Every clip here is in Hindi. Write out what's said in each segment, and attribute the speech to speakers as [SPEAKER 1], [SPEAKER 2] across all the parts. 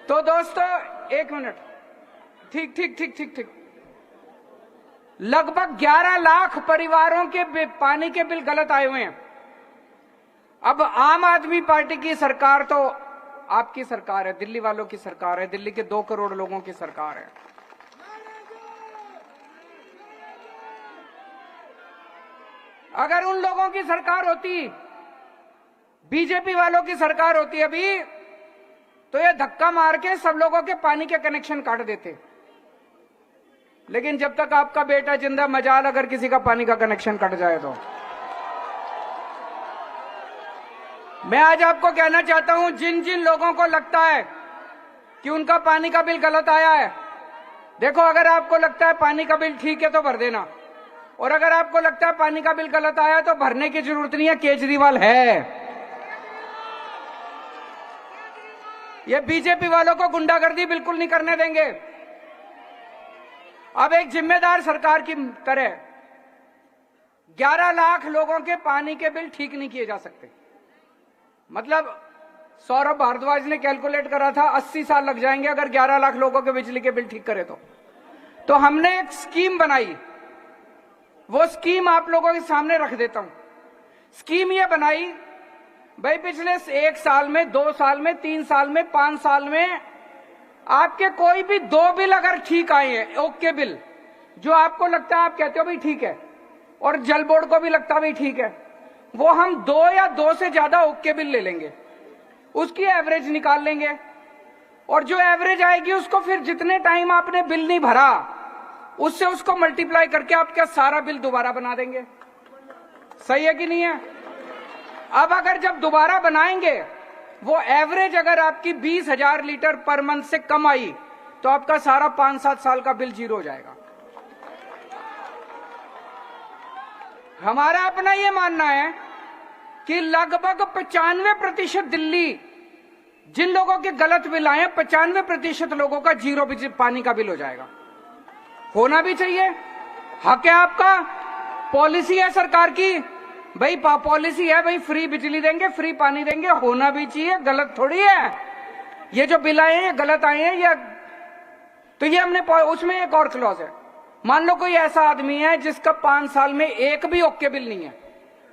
[SPEAKER 1] तो दोस्तों एक मिनट, ठीक ठीक ठीक ठीक ठीक, लगभग 11 लाख परिवारों के पानी के बिल गलत आए हुए हैं। अब आम आदमी पार्टी की सरकार तो आपकी सरकार है, दिल्ली वालों की सरकार है, दिल्ली के 2 करोड़ लोगों की सरकार है। अगर उन लोगों की सरकार होती, बीजेपी वालों की सरकार होती अभी, तो ये धक्का मार के सब लोगों के पानी के कनेक्शन काट देते। लेकिन जब तक आपका बेटा जिंदा, मजाल अगर किसी का पानी का कनेक्शन कट जाए तो। मैं आज आपको कहना चाहता हूं, जिन जिन लोगों को लगता है कि उनका पानी का बिल गलत आया है, देखो अगर आपको लगता है पानी का बिल ठीक है तो भर देना, और अगर आपको लगता है पानी का बिल गलत आया है तो भरने की जरूरत नहीं है, केजरीवाल है। ये बीजेपी वालों को गुंडागर्दी बिल्कुल नहीं करने देंगे। अब एक जिम्मेदार सरकार की तरह 11 लाख लोगों के पानी के बिल ठीक नहीं किए जा सकते। मतलब सौरभ भारद्वाज ने कैलकुलेट करा था 80 साल लग जाएंगे अगर 11 लाख लोगों के बिजली के बिल ठीक करे तो हमने एक स्कीम बनाई, वो स्कीम आप लोगों के सामने रख देता हूं। स्कीम ये बनाई भाई, पिछले 1 साल में, 2 साल में, 3 साल में, 5 साल में आपके कोई भी 2 बिल अगर ठीक आए हैं, ओके बिल, जो आपको लगता है, आप कहते हो भाई ठीक है, और जल बोर्ड को भी लगता है भाई ठीक है, वो हम 2 या 2 से ज्यादा ओके बिल ले लेंगे, उसकी एवरेज निकाल लेंगे, और जो एवरेज आएगी उसको फिर जितने टाइम आपने बिल नहीं भरा उससे उसको मल्टीप्लाई करके आपका सारा बिल दोबारा बना देंगे। सही है कि नहीं है? अब अगर जब दोबारा बनाएंगे, वो एवरेज अगर आपकी 20,000 लीटर पर मंथ से कम आई तो आपका सारा 5-7 साल का बिल जीरो हो जाएगा। हमारा अपना ये मानना है कि लगभग 95% दिल्ली, जिन लोगों के गलत बिल आए, 95% लोगों का जीरो पानी का बिल हो जाएगा। होना भी चाहिए, हक है आपका, पॉलिसी है सरकार की भाई, पॉलिसी है भाई, फ्री बिजली देंगे, फ्री पानी देंगे, होना भी चाहिए, गलत थोड़ी है। ये जो बिल आए हैं ये गलत आए हैं, ये तो ये हमने, उसमें एक और क्लॉज है, मान लो कोई ऐसा आदमी है जिसका 5 साल में एक भी ओके बिल नहीं है,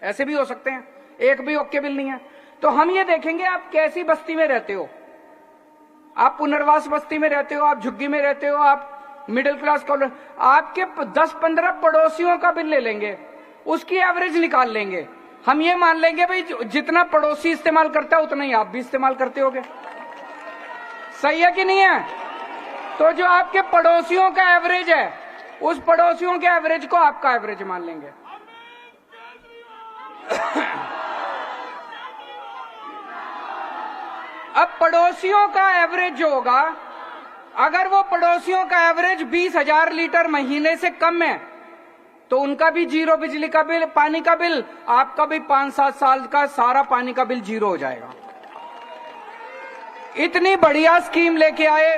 [SPEAKER 1] ऐसे भी हो सकते हैं, एक भी ओके बिल नहीं है, तो हम ये देखेंगे आप कैसी बस्ती में रहते हो, आप पुनर्वास बस्ती में रहते हो, आप झुग्गी में रहते हो, आप मिडिल क्लास कॉलोनी, आपके 10-15 पड़ोसियों का बिल ले लेंगे, उसकी एवरेज निकाल लेंगे, हम ये मान लेंगे भाई जितना पड़ोसी इस्तेमाल करता है उतना ही आप भी इस्तेमाल करते होगे। सही है कि नहीं है? तो जो आपके पड़ोसियों का एवरेज है, उस पड़ोसियों के एवरेज को आपका एवरेज मान लेंगे। अब पड़ोसियों का एवरेज जो होगा, अगर वो पड़ोसियों का एवरेज 20,000 लीटर महीने से कम है तो उनका भी जीरो बिजली का बिल, पानी का बिल, आपका भी 5-7 साल का सारा पानी का बिल जीरो हो जाएगा। इतनी बढ़िया स्कीम लेके आए,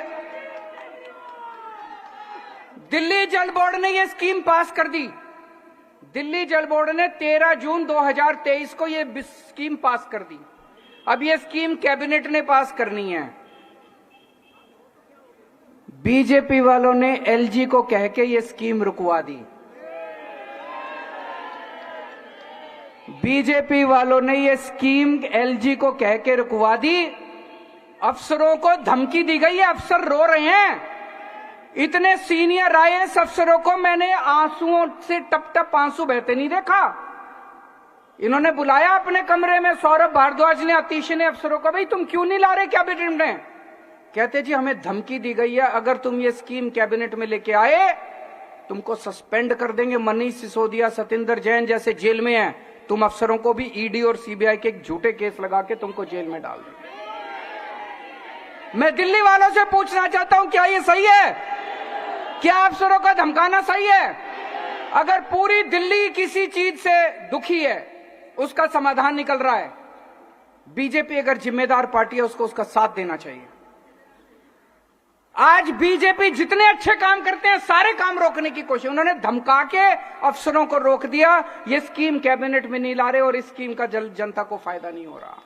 [SPEAKER 1] दिल्ली जल बोर्ड ने ये स्कीम पास कर दी। दिल्ली जल बोर्ड ने 13 जून 2023 को ये स्कीम पास कर दी। अब ये स्कीम कैबिनेट ने पास करनी है। बीजेपी वालों ने एलजी को कह के ये स्कीम रुकवा दी। बीजेपी वालों ने ये स्कीम एलजी को कह के रुकवा दी। अफसरों को धमकी दी गई है, अफसर रो रहे हैं। इतने सीनियर आईएएस अफसरों को मैंने आंसुओं से टप टप आंसू बहते नहीं देखा। इन्होंने बुलाया अपने कमरे में, सौरभ भारद्वाज ने, अतीश ने अफसरों को, भाई तुम क्यों नहीं ला रहे कैबिनेट में? कहते जी हमें धमकी दी गई है, अगर तुम ये स्कीम कैबिनेट में लेके आए तुमको सस्पेंड कर देंगे। मनीष सिसोदिया, सतिंदर जैन जैसे जेल में हैं, तुम अफसरों को भी ईडी और सीबीआई के झूठे केस लगा के तुमको जेल में डाल देंगे। मैं दिल्ली वालों से पूछना चाहता हूं, क्या ये सही है? क्या अफसरों का धमकाना सही है? अगर पूरी दिल्ली किसी चीज से दुखी है, उसका समाधान निकल रहा है, बीजेपी अगर जिम्मेदार पार्टी है उसको उसका साथ देना चाहिए। आज बीजेपी जितने अच्छे काम करते हैं सारे काम रोकने की कोशिश, उन्होंने धमका के अफसरों को रोक दिया। ये स्कीम कैबिनेट में नहीं ला रहे और इस स्कीम का जनता को फायदा नहीं हो रहा।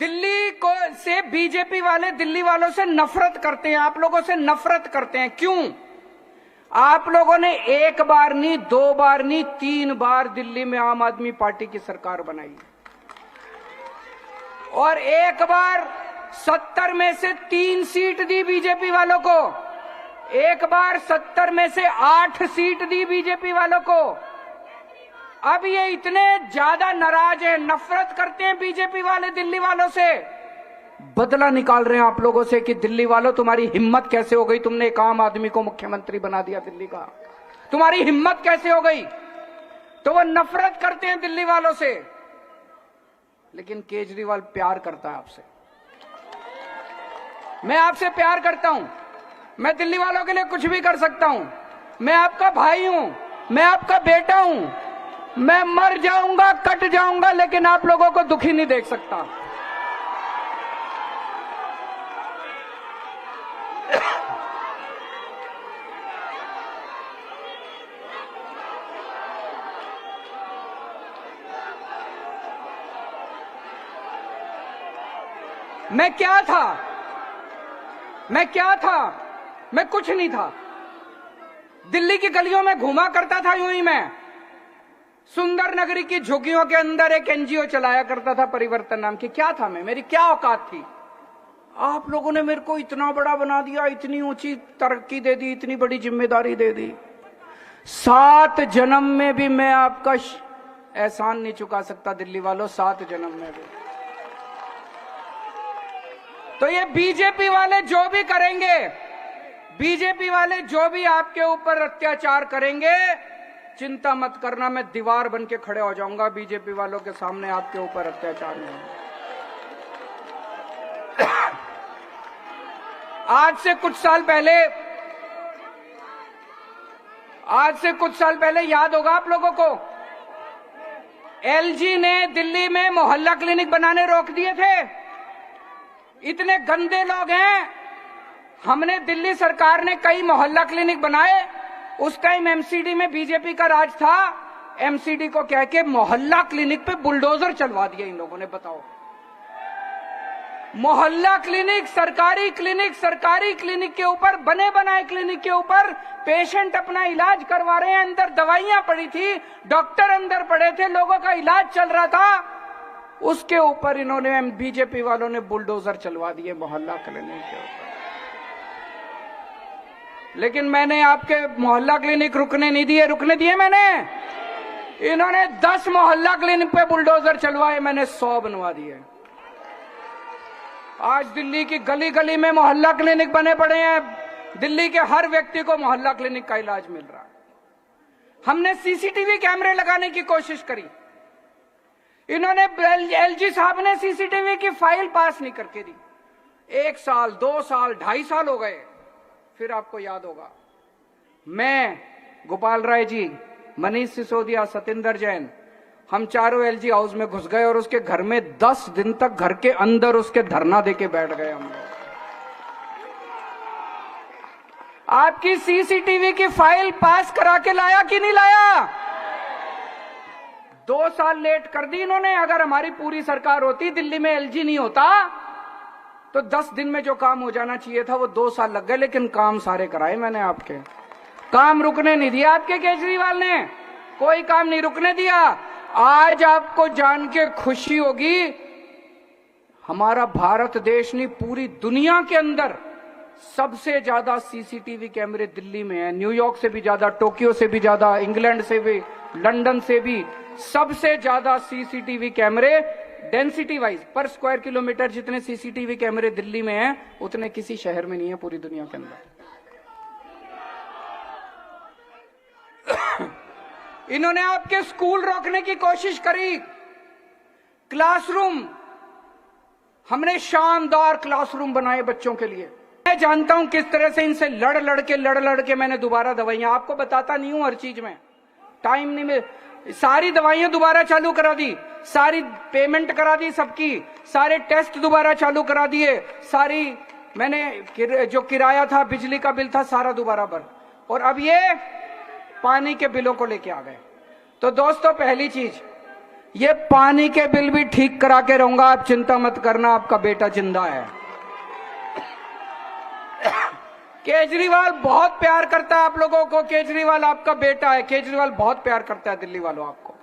[SPEAKER 1] दिल्ली को से बीजेपी वाले दिल्ली वालों से नफरत करते हैं, आप लोगों से नफरत करते हैं। क्यों? आप लोगों ने एक बार नहीं, दो बार नहीं, 3 बार दिल्ली में आम आदमी पार्टी की सरकार बनाई और एक बार 70 में से 3 सीट दी बीजेपी वालों को, एक बार 70 में से 8 सीट दी बीजेपी वालों को। अब ये इतने ज्यादा नाराज है, नफरत करते हैं बीजेपी वाले दिल्ली वालों से, बदला निकाल रहे हैं आप लोगों से कि दिल्ली वालों तुम्हारी हिम्मत कैसे हो गई, तुमने एक आम आदमी को मुख्यमंत्री बना दिया दिल्ली का, तुम्हारी हिम्मत कैसे हो गई। तो वो नफरत करते हैं दिल्ली वालों से, लेकिन केजरीवाल प्यार करता है आपसे। मैं आपसे प्यार करता हूं, मैं दिल्ली वालों के लिए कुछ भी कर सकता हूं, मैं आपका भाई हूं, मैं आपका बेटा हूं, मैं मर जाऊंगा, कट जाऊंगा, लेकिन आप लोगों को दुखी नहीं देख सकता। मैं क्या था, मैं क्या था? मैं कुछ नहीं था। दिल्ली की गलियों में घूमा करता था यूं ही मैं, सुंदर नगरी की झुग्गियों के अंदर एक एनजीओ चलाया करता था परिवर्तन नाम की। क्या था मैं? मेरी क्या औकात थी? आप लोगों ने मेरे को इतना बड़ा बना दिया, इतनी ऊंची तरक्की दे दी, इतनी बड़ी जिम्मेदारी दे दी। 7 जन्म में भी मैं आपका एहसान नहीं चुका सकता दिल्ली वालों, 7 जन्म में भी। तो ये बीजेपी वाले जो भी करेंगे, बीजेपी वाले जो भी आपके ऊपर अत्याचार करेंगे, चिंता मत करना, मैं दीवार बन के खड़े हो जाऊंगा बीजेपी वालों के सामने, आपके ऊपर अत्याचार नहीं। आज से कुछ साल पहले याद होगा आप लोगों को, एलजी ने दिल्ली में मोहल्ला क्लिनिक बनाने रोक दिए थे। इतने गंदे लोग हैं, हमने दिल्ली सरकार ने कई मोहल्ला क्लिनिक बनाए। उस टाइम एमसीडी में बीजेपी का राज था, एमसीडी को कह के मोहल्ला क्लिनिक पे बुलडोजर चलवा दिया इन लोगों ने। बताओ, मोहल्ला क्लिनिक, सरकारी क्लिनिक के ऊपर, बने बनाए क्लिनिक के ऊपर पेशेंट अपना इलाज करवा रहे हैं। अंदर दवाइयां पड़ी थी, डॉक्टर अंदर पड़े थे, लोगों का इलाज चल रहा था, उसके ऊपर इन्होंने, बीजेपी वालों ने बुलडोजर चलवा दिए मोहल्ला क्लिनिक के ऊपर। लेकिन मैंने आपके मोहल्ला क्लिनिक रुकने दिए मैंने। इन्होंने 10 मोहल्ला क्लिनिक पे बुलडोजर चलवाए, मैंने 100 बनवा दिए। आज दिल्ली की गली गली में मोहल्ला क्लिनिक बने पड़े हैं, दिल्ली के हर व्यक्ति को मोहल्ला क्लिनिक का इलाज मिल रहा है। हमने सीसीटीवी कैमरे लगाने की कोशिश करी, इन्होंने, एलजी साहब ने सीसीटीवी की फाइल पास नहीं करके दी। 1 साल, 2 साल, 2.5 साल हो गए। फिर आपको याद होगा, मैं, गोपाल राय जी, मनीष सिसोदिया, सतेंद्र जैन, हम चारों एलजी हाउस में घुस गए और उसके घर में 10 दिन तक घर के अंदर उसके धरना देके बैठ गए हम लोग। आपकी सीसीटीवी की फाइल पास करा के लाया कि नहीं लाया? 2 साल लेट कर दी इन्होंने। अगर हमारी पूरी सरकार होती, दिल्ली में एलजी नहीं होता, तो 10 दिन में जो काम हो जाना चाहिए था वो 2 साल लग गए। लेकिन काम सारे कराए मैंने आपके, काम रुकने नहीं दिया आपके केजरीवाल ने, कोई काम नहीं रुकने दिया। आज आपको जान के खुशी होगी, हमारा भारत देश नहीं, पूरी दुनिया के अंदर सबसे ज्यादा सीसीटीवी कैमरे दिल्ली में है। न्यूयॉर्क से भी ज्यादा, टोक्यो से भी ज्यादा, इंग्लैंड से भी, लंदन से भी सबसे ज्यादा सीसीटीवी कैमरे डेंसिटी वाइज पर स्क्वायर किलोमीटर जितने सीसीटीवी कैमरे दिल्ली में हैं, उतने किसी शहर में नहीं है पूरी दुनिया के अंदर। इन्होंने आपके स्कूल रोकने की कोशिश करी, क्लासरूम, हमने शानदार क्लासरूम बनाए बच्चों के लिए। मैं जानता हूं किस तरह से इनसे लड़ लड़ के मैंने दोबारा दवाइयां, आपको बताता नहीं हूं हर चीज में, टाइम नहीं मिल, सारी दवाइयां दोबारा चालू करा दी, सारी पेमेंट करा दी सबकी, सारे टेस्ट दोबारा चालू करा दिए, सारी मैंने जो किराया था, बिजली का बिल था, सारा दोबारा भर, और अब ये पानी के बिलों को लेके आ गए। तो दोस्तों, पहली चीज, ये पानी के बिल भी ठीक करा के रहूंगा, आप चिंता मत करना, आपका बेटा जिंदा है। केजरीवाल बहुत प्यार करता है आप लोगों को, केजरीवाल आपका बेटा है, केजरीवाल बहुत प्यार करता है दिल्ली वालों आपको।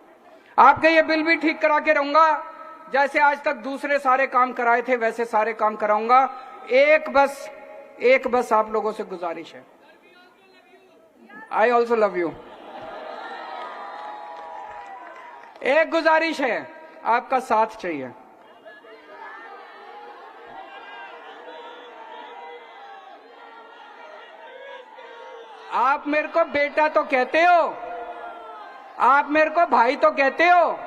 [SPEAKER 1] आपके ये बिल भी ठीक करा के रहूंगा, जैसे आज तक दूसरे सारे काम कराए थे वैसे सारे काम कराऊंगा। एक बस आप लोगों से गुजारिश है, आई ऑल्सो लव यू। एक गुजारिश है, आपका साथ चाहिए। आप मेरे को बेटा तो कहते हो, आप मेरे को भाई तो कहते हो,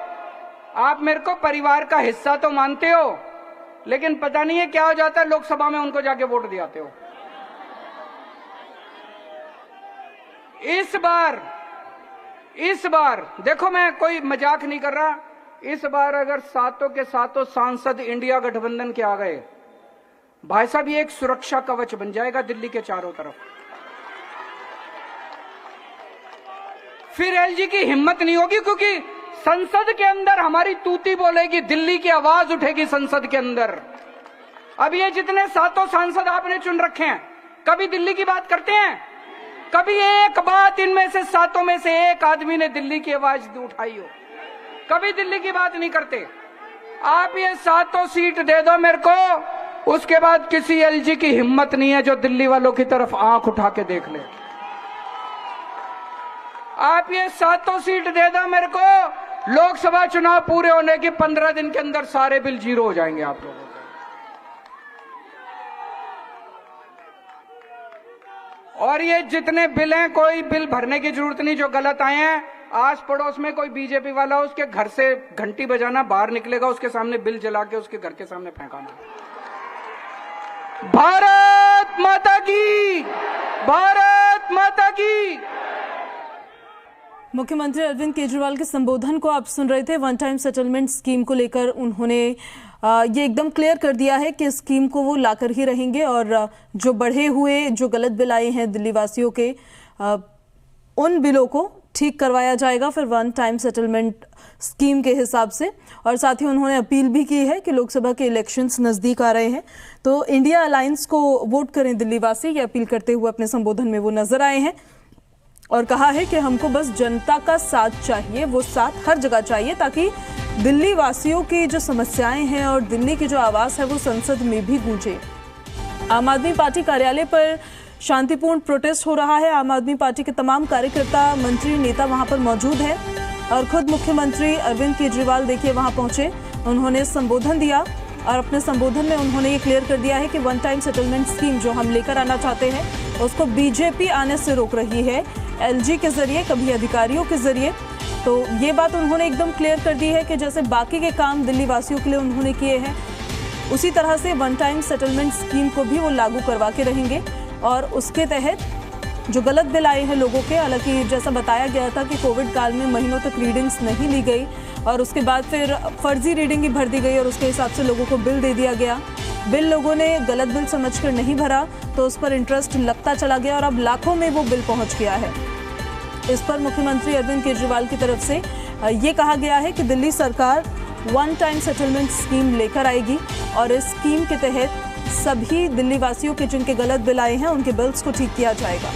[SPEAKER 1] आप मेरे को परिवार का हिस्सा तो मानते हो, लेकिन पता नहीं है क्या हो जाता है, लोकसभा में उनको जाके वोट दिलाते हो। इस बार देखो, मैं कोई मजाक नहीं कर रहा, इस बार अगर सातों के सातों सांसद इंडिया गठबंधन के आ गए, भाई साहब ये एक सुरक्षा कवच बन जाएगा दिल्ली के चारों तरफ। फिर एलजी की हिम्मत नहीं होगी, क्योंकि संसद के अंदर हमारी तूती बोलेगी, दिल्ली की आवाज उठेगी संसद के अंदर। अब ये जितने सातों सांसद आपने चुन रखे हैं, कभी दिल्ली की बात करते हैं? कभी एक बात इनमें से सातों में से एक आदमी ने दिल्ली की आवाज उठाई हो? कभी दिल्ली की बात नहीं करते। आप ये सातों सीट दे दो मेरे को, उसके बाद किसी एलजी की हिम्मत नहीं है जो दिल्ली वालों की तरफ आंख उठा के देख ले। आप ये सातों सीट दे दो मेरे को, लोकसभा चुनाव पूरे होने के 15 दिन के अंदर सारे बिल जीरो हो जाएंगे आप लोगों के। और ये जितने बिल हैं, कोई बिल भरने की जरूरत नहीं जो गलत आए हैं। आस पड़ोस में कोई बीजेपी वाला हो, उसके घर से घंटी बजाना, बाहर निकलेगा उसके सामने बिल जला के उसके घर के सामने फेंकाना। भारत माता की, भारत माता की।
[SPEAKER 2] मुख्यमंत्री अरविंद केजरीवाल के संबोधन को आप सुन रहे थे। वन टाइम सेटलमेंट स्कीम को लेकर उन्होंने ये एकदम क्लियर कर दिया है कि स्कीम को वो लाकर ही रहेंगे, और जो बढ़े हुए जो गलत बिल आए हैं दिल्ली वासियों के, उन बिलों को ठीक करवाया जाएगा फिर वन टाइम सेटलमेंट स्कीम के हिसाब से। और साथ ही उन्होंने अपील भी की है कि लोकसभा के इलेक्शंस नज़दीक आ रहे हैं, तो इंडिया अलायंस को वोट करें दिल्ली वासी, ये अपील करते हुए अपने संबोधन में वो नजर आए हैं। और कहा है कि हमको बस जनता का साथ चाहिए, वो साथ हर जगह चाहिए, ताकि दिल्ली वासियों की जो समस्याएं हैं और दिल्ली की जो आवाज़ है वो संसद में भी गूंजे। आम आदमी पार्टी कार्यालय पर शांतिपूर्ण प्रोटेस्ट हो रहा है। आम आदमी पार्टी के तमाम कार्यकर्ता, मंत्री, नेता वहां पर मौजूद हैं, और खुद मुख्यमंत्री अरविंद केजरीवाल देखिए वहां पहुंचे, उन्होंने संबोधन दिया, और अपने संबोधन में उन्होंने ये क्लियर कर दिया है कि वन टाइम सेटलमेंट स्कीम जो हम लेकर आना चाहते हैं उसको बीजेपी आने से रोक रही है, एलजी के जरिए, कभी अधिकारियों के जरिए। तो ये बात उन्होंने एकदम क्लियर कर दी है कि जैसे बाकी के काम दिल्ली वासियों के लिए उन्होंने किए हैं, उसी तरह से वन टाइम सेटलमेंट स्कीम को भी वो लागू करवा के रहेंगे। और उसके तहत जो गलत बिल आए हैं लोगों के, हालांकि जैसा बताया गया था कि कोविड काल में महीनों तक रीडिंग्स नहीं ली गई, और उसके बाद फिर फर्जी रीडिंग ही भर दी गई, और उसके हिसाब से लोगों को बिल दे दिया गया। बिल लोगों ने गलत बिल समझकर नहीं भरा, तो उस पर इंटरेस्ट लगता चला गया, और अब लाखों में वो बिल पहुंच गया है। इस पर मुख्यमंत्री अरविंद केजरीवाल की तरफ से ये कहा गया है कि दिल्ली सरकार वन टाइम सेटलमेंट स्कीम लेकर आएगी, और इस स्कीम के तहत सभी दिल्ली वासियों के जिनके गलत बिल आए हैं उनके बिल्स को ठीक किया जाएगा।